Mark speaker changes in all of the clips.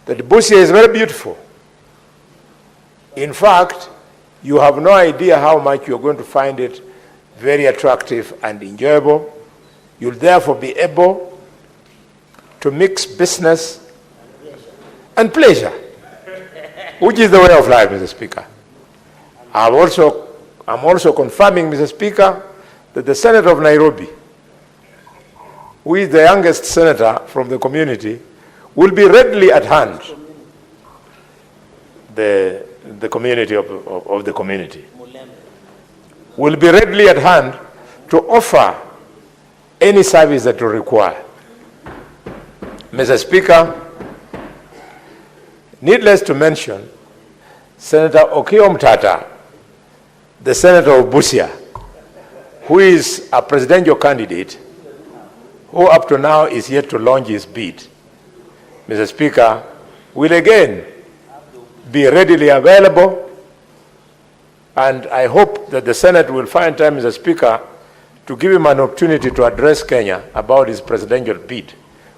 Speaker 1: that Busia is very beautiful. In fact, you have no idea how much you're going to find it very attractive and enjoyable. You'll therefore be able to mix business and pleasure, which is the way of life, Mr. Speaker. I'm also confirming, Mr. Speaker, that the Senator of Nairobi, who is the youngest senator from the community, will be readily at hand, the community of the community, will be readily at hand to offer any service that you require. Mr. Speaker, needless to mention, Senator Okiya Omtatah, the Senator of Busia, who is a presidential candidate, who up to now is yet to launch his bid, Mr. Speaker, will again be readily available, and I hope that the Senate will find time, Mr. Speaker, to give him an opportunity to address Kenya about his presidential bid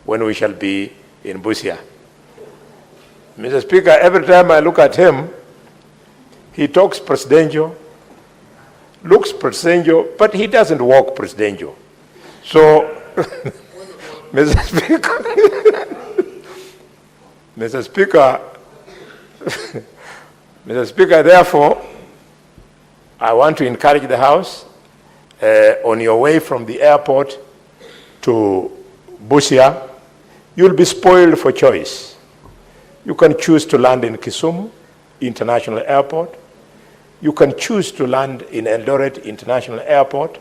Speaker 1: when we shall be in Busia. Mr. Speaker, every time I look at him, he talks presidential, looks presidential, but he doesn't walk presidential. So, Mr. Speaker, Mr. Speaker, Mr. Speaker, therefore, I want to encourage the House, on your way from the airport to Busia, you'll be spoiled for choice. You can choose to land in Kisumu International Airport. You can choose to land in Eldoret International Airport.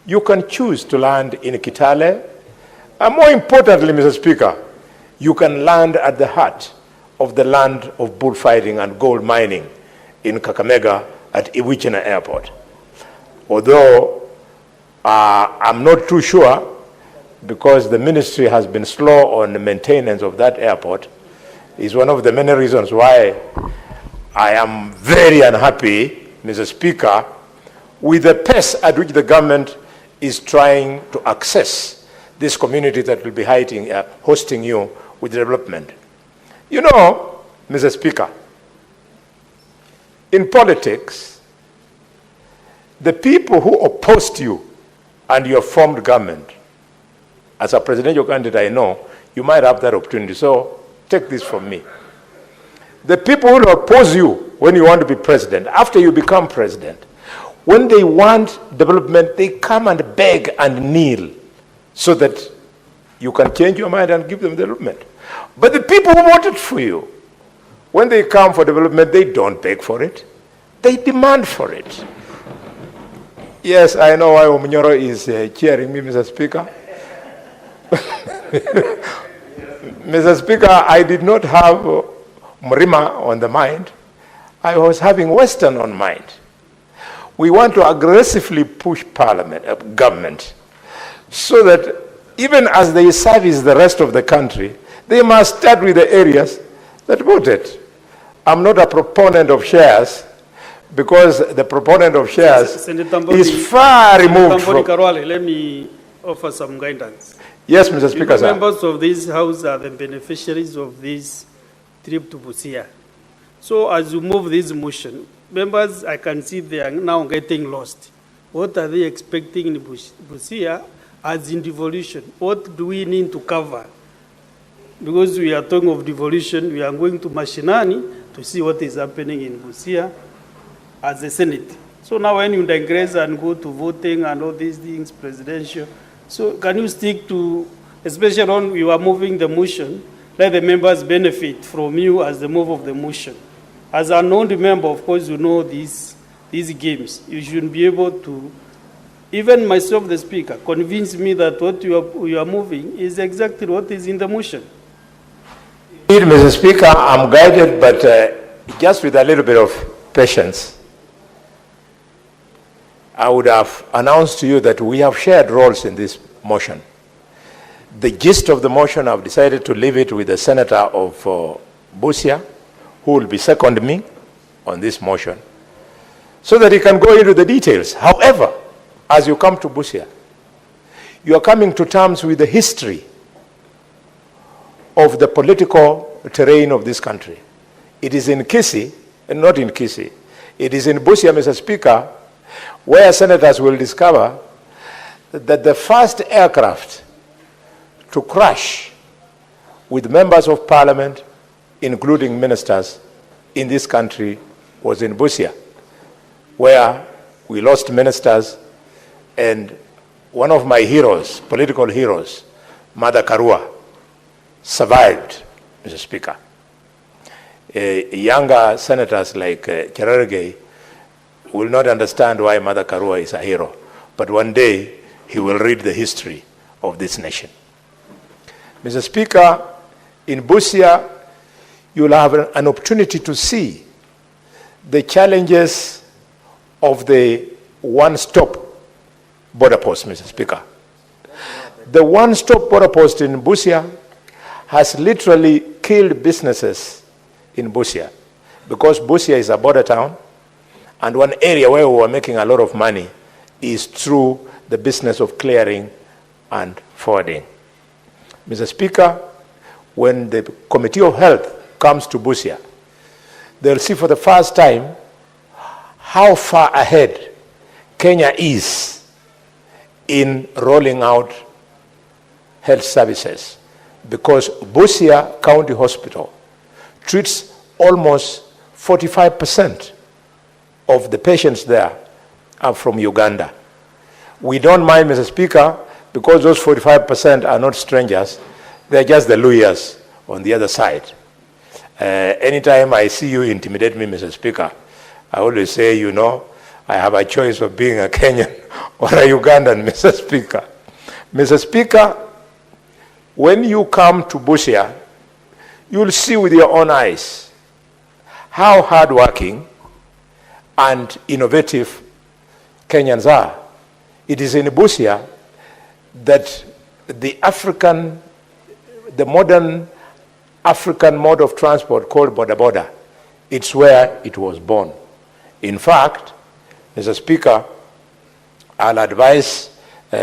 Speaker 1: You can choose to land in Kitale. And more importantly, Mr. Speaker, you can land at the heart of the land of bullfighting and gold mining in Kakamega at Iwichina Airport. Although I'm not too sure, because the ministry has been slow on the maintenance of that airport, is one of the many reasons why I am very unhappy, Mr. Speaker, with the pace at which the government is trying to access this community that will be hosting you with development. You know, Mr. Speaker, in politics, the people who opposed you and your formed government, as a presidential candidate, I know you might have that opportunity, so take this from me. The people who oppose you when you want to be president, after you become president, when they want development, they come and beg and kneel so that you can change your mind and give them development. But the people who voted for you, when they come for development, they don't beg for it. They demand for it. Yes, I know why Omunyoro is cheering me, Mr. Speaker. Mr. Speaker, I did not have Mrima on the mind. I was having Western on mind. We want to aggressively push Parliament, government, so that even as they service the rest of the country, they must start with the areas that voted. I'm not a proponent of shares, because the proponent of shares is far removed from...
Speaker 2: Khalwale, let me offer some guidance.
Speaker 1: Yes, Mr. Speaker, sir.
Speaker 2: Members of this House are the beneficiaries of this trip to Busia. So as you move this motion, members, I can see they are now getting lost. What are they expecting in Busia as in devolution? What do we need to cover? Because we are talking of devolution, we are going to Mashinani to see what is happening in Busia as a Senate. So now when you digress and go to voting and all these things, presidential, so can you stick to, especially when you are moving the motion, let the members benefit from you as the move of the motion. As a non-member, of course, you know these games. You should be able to, even myself, the speaker, convince me that what you are moving is exactly what is in the motion.
Speaker 1: Indeed, Mr. Speaker, I'm guided, but just with a little bit of patience. I would have announced to you that we have shared roles in this motion. The gist of the motion, I've decided to leave it with the Senator of Busia, who will be second me on this motion, so that he can go into the details. However, as you come to Busia, you are coming to terms with the history of the political terrain of this country. It is in Kisii, and not in Kisii. It is in Busia, Mr. Speaker, where senators will discover that the first aircraft to crash with members of parliament, including ministers, in this country was in Busia, where we lost ministers, and one of my heroes, political heroes, Mother Karua, survived, Mr. Speaker. Younger senators like Cherargei will not understand why Mother Karua is a hero, but one day he will read the history of this nation. Mr. Speaker, in Busia, you'll have an opportunity to see the challenges of the one-stop border post, Mr. Speaker. The one-stop border post in Busia has literally killed businesses in Busia, because Busia is a border town, and one area where we were making a lot of money is through the business of clearing and forwarding. Mr. Speaker, when the Committee of Health comes to Busia, they'll see for the first time how far ahead Kenya is in rolling out health services, because Busia County Hospital treats almost 45% of the patients there are from Uganda. We don't mind, Mr. Speaker, because those 45% are not strangers. They're just the lawyers on the other side. Anytime I see you intimidate me, Mr. Speaker, I always say, you know, I have a choice of being a Kenyan or a Ugandan, Mr. Speaker. Mr. Speaker, when you come to Busia, you'll see with your own eyes how hardworking and innovative Kenyans are. It is in Busia that the modern African mode of transport called boda boda, it's where it was born. In fact, Mr. Speaker, I'll advise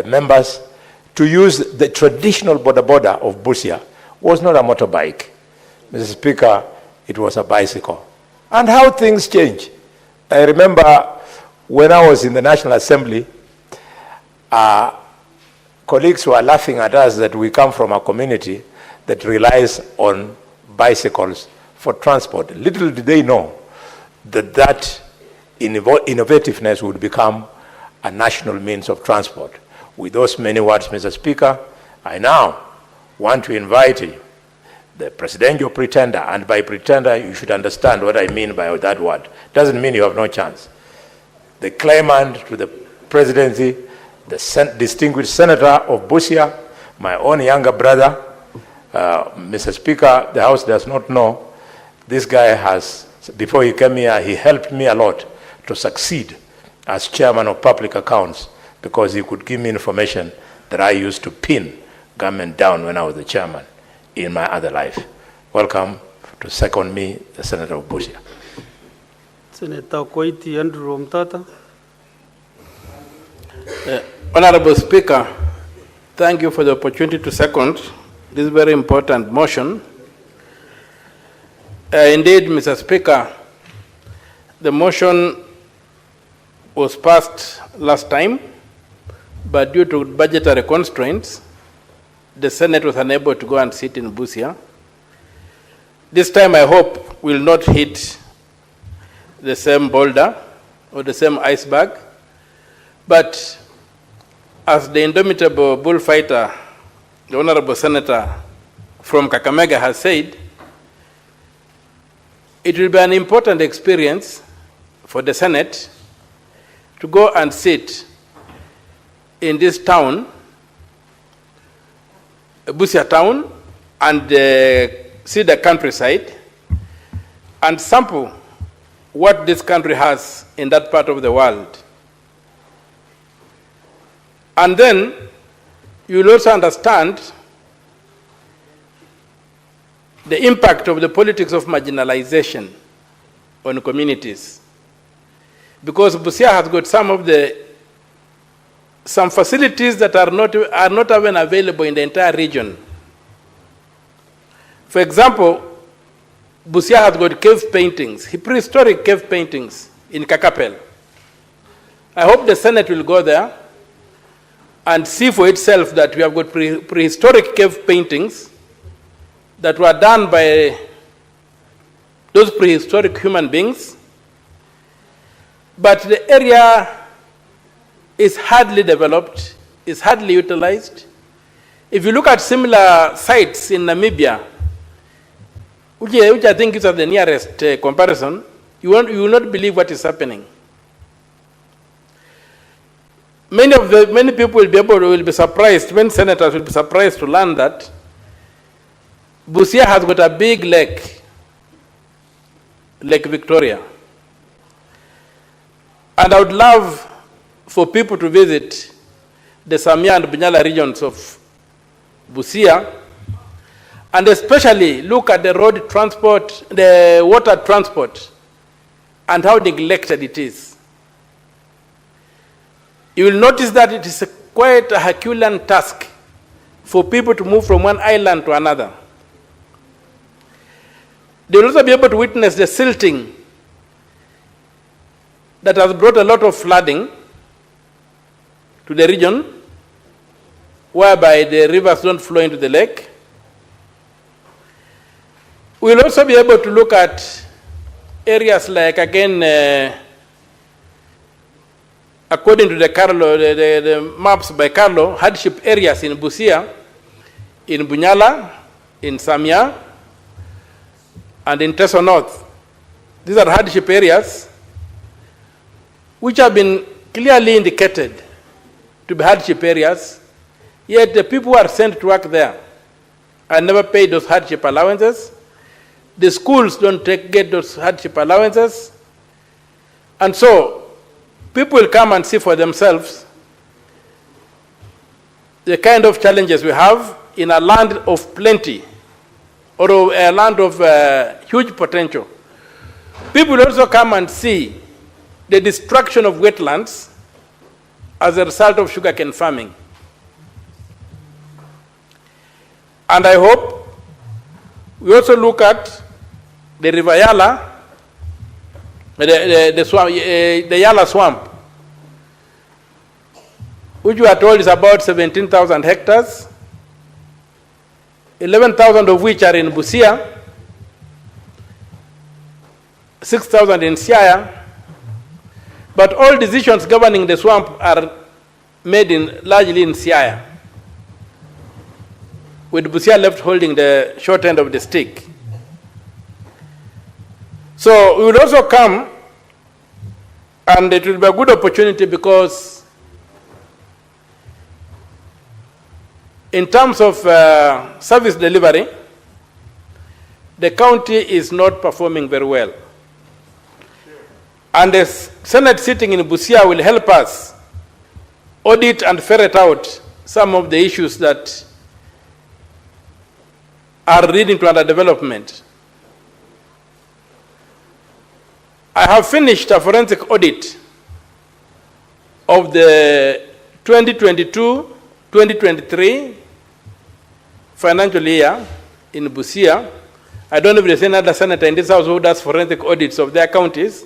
Speaker 1: members to use the traditional boda boda of Busia. Was not a motorbike. Mr. Speaker, it was a bicycle. And how things change. I remember when I was in the National Assembly, colleagues were laughing at us that we come from a community that relies on bicycles for transport. Little did they know that that innovativeness would become a national means of transport. With those many words, Mr. Speaker, I now want to invite you, the presidential pretender, and by pretender you should understand what I mean by that word. Doesn't mean you have no chance. The claimant to the presidency, the distinguished senator of Busia, my own younger brother, Mr. Speaker, the House does not know, this guy has, before he came here, he helped me a lot to succeed as chairman of public accounts, because he could give me information that I used to pin government down when I was the chairman in my other life. Welcome to second me, the Senator of Busia.
Speaker 2: Senator Koiti Andrew Mtata.
Speaker 3: Honorable Speaker, thank you for the opportunity to second this very important motion. Indeed, Mr. Speaker, the motion was passed last time, but due to budgetary constraints, the Senate was unable to go and sit in Busia. This time, I hope we'll not hit the same boulder or the same iceberg, but as the indomitable bullfighter, the Honorable Senator from Kakamega has said, it will be an important experience for the Senate to go and sit in this town, Busia town, and see the countryside and sample what this country has in that part of the world. And then you'll also understand the impact of the politics of marginalization on communities. Because Busia has got some facilities that are not even available in the entire region. For example, Busia has got cave paintings, prehistoric cave paintings in Kakapel. I hope the Senate will go there and see for itself that we have got prehistoric cave paintings that were done by those prehistoric human beings, but the area is hardly developed, is hardly utilized. If you look at similar sites in Namibia, which I think is the nearest comparison, you will not believe what is happening. Many people will be surprised, many senators will be surprised to learn that Busia has got a big lake, Lake Victoria. And I would love for people to visit the Samia and Bunyala regions of Busia, and especially look at the road transport, the water transport, and how neglected it is. You will notice that it is quite a Herculean task for people to move from one island to another. They will also be able to witness the silting that has brought a lot of flooding to the region, whereby the rivers don't flow into the lake. We will also be able to look at areas like, again, according to the maps by Carlo, hardship areas in Busia, in Bunyala, in Samia, and in Teso North. These are hardship areas which have been clearly indicated to be hardship areas, yet the people who are sent to work there are never paid those hardship allowances. The schools don't get those hardship allowances. And so people will come and see for themselves the kind of challenges we have in a land of plenty, or a land of huge potential. People will also come and see the destruction of wetlands as a result of sugarcane farming. And I hope we also look at the River Yala, the Yala swamp, which we are told is about 17,000 hectares, 11,000 of which are in Busia, 6,000 in Siaya, but all decisions governing the swamp are made largely in Siaya, with Busia left holding the short end of the stick. So we will also come, and it will be a good opportunity because in terms of service delivery, the county is not performing very well. And the Senate sitting in Busia will help us audit and ferret out some of the issues that are leading to underdevelopment. I have finished a forensic audit of the 2022-2023 financial year in Busia. I don't know if there's any other senator in this house who does forensic audits of their counties.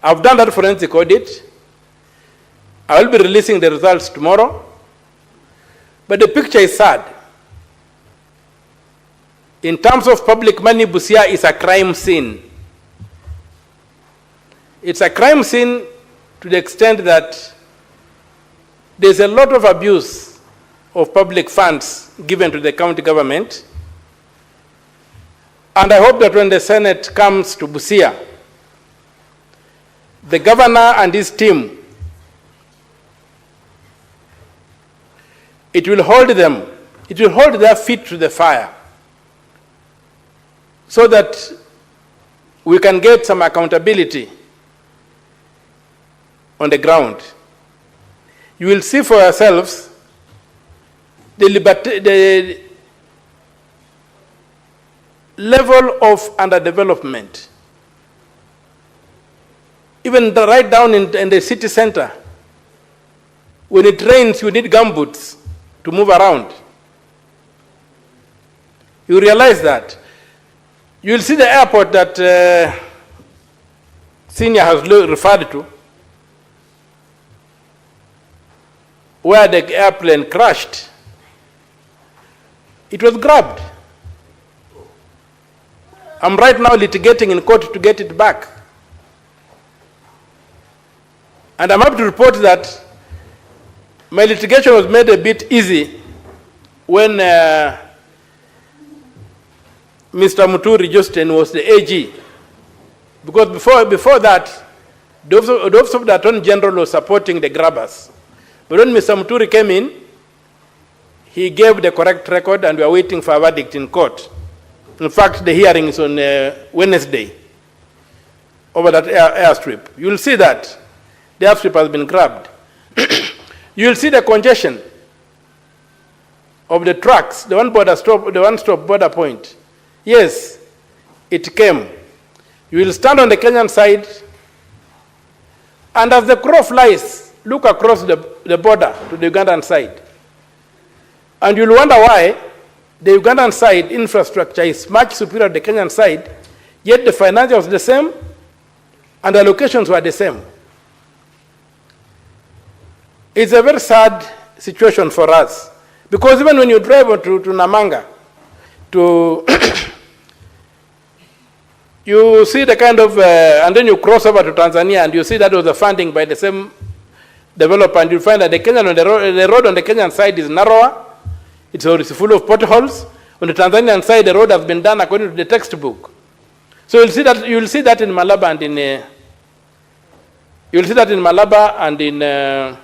Speaker 3: I've done that forensic audit. I will be releasing the results tomorrow. But the picture is sad. In terms of public money, Busia is a crime scene. It's a crime scene to the extent that there's a lot of abuse of public funds given to the county government. And I hope that when the Senate comes to Busia, the governor and his team, it will hold their feet to the fire so that we can get some accountability on the ground. You will see for yourselves the level of underdevelopment. Even right down in the city center, when it rains, you need gumboots to move around. You realize that. You will see the airport that Senior has referred to, where the airplane crashed. It was grabbed. I'm right now litigating in court to get it back. And I'm happy to report that my litigation was made a bit easy when Mr. Muturi Justin was the AG. Because before that, the Office of the Attorney General was supporting the grabbers. But when Mr. Muturi came in, he gave the correct record and we are waiting for a verdict in court. In fact, the hearing is on Wednesday over that airstrip. You will see that the airstrip has been grabbed. You will see the congestion of the trucks, the one-stop border point. Yes, it came. You will stand on the Kenyan side, and as the crow flies, look across the border to the Ugandan side. And you'll wonder why the Ugandan side infrastructure is much superior to the Kenyan side, yet the financials are the same, and the allocations were the same. It's a very sad situation for us, because even when you drive to Namanga, you see the kind of, and then you cross over to Tanzania, and you see that was the funding by the same developer, and you find that the road on the Kenyan side is narrower, it's full of potholes. On the Tanzanian side, the road has been done according to the textbook. So you'll see that in Malaba and in